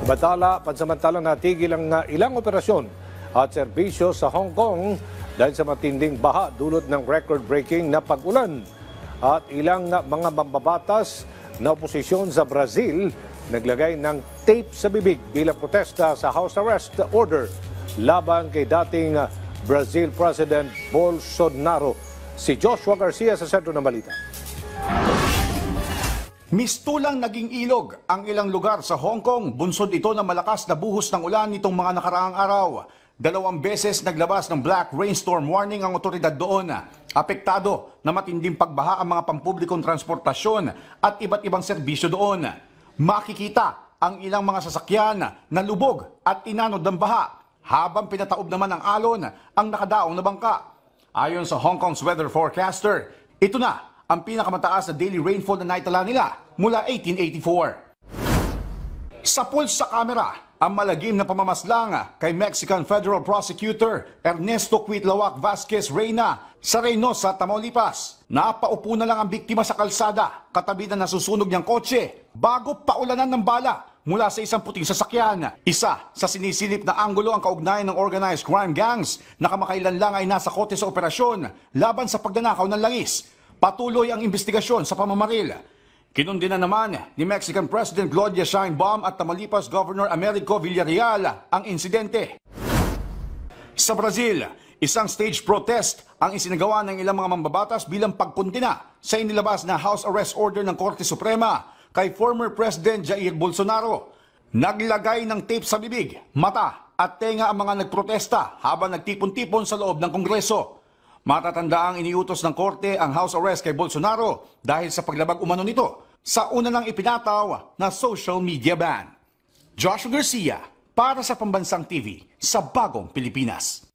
Pansamantalang natigil ang ilang operasyon at serbisyo sa Hong Kong dahil sa matinding baha dulot ng record-breaking na pag-ulan. At ilang mga mambabatas na oposisyon sa Brazil naglagay ng tape sa bibig bilang protesta sa house arrest order laban kay dating Brazil President Bolsonaro. Si Joshua Garcia sa sentro ng balita. Mistulang naging ilog ang ilang lugar sa Hong Kong. Bunsod ito ng malakas na buhos ng ulan nitong mga nakaraang araw. 2 beses naglabas ng black rainstorm warning ang otoridad doon. Apektado na matinding pagbaha ang mga pampublikong transportasyon at iba't ibang serbisyo doon. Makikita ang ilang mga sasakyan na lubog at inanod ng baha habang pinataob naman ng alon ang nakadaong na bangka. Ayon sa Hong Kong's weather forecaster, ito na ang pinakamataas na daily rainfall na naitala nila mula 1884. Sa pulse sa kamera, ang malagim na pamamaslang kay Mexican Federal Prosecutor Ernesto Cuitlawak Vasquez Reyna sa Reynosa, Tamaulipas. Napaupo na lang ang biktima sa kalsada katabi na nasusunog niyang kotse bago paulanan ng bala mula sa isang puting sasakyan. Isa sa sinisilip na anggulo ang kaugnayan ng organized crime gangs na kamakailan lang ay nasa kote sa operasyon laban sa pagdanakaw ng langis. Patuloy ang investigasyon sa pamamaril. Kinundina naman ni Mexican President Claudia Sheinbaum at Tamaulipas Governor Americo Villarreal ang insidente. Sa Brazil, isang stage protest ang isinagawa ng ilang mga mambabatas bilang pagkundina sa inilabas na house arrest order ng Korte Suprema kay former President Jair Bolsonaro. Naglagay ng tape sa bibig, mata at tenga ang mga nagprotesta habang nagtipon-tipon sa loob ng Kongreso. Matatandaang iniutos ng Korte ang house arrest kay Bolsonaro dahil sa paglabag umano nito sa una ng ipinataw na social media ban. Joshua Garcia para sa Pambansang TV sa Bagong Pilipinas.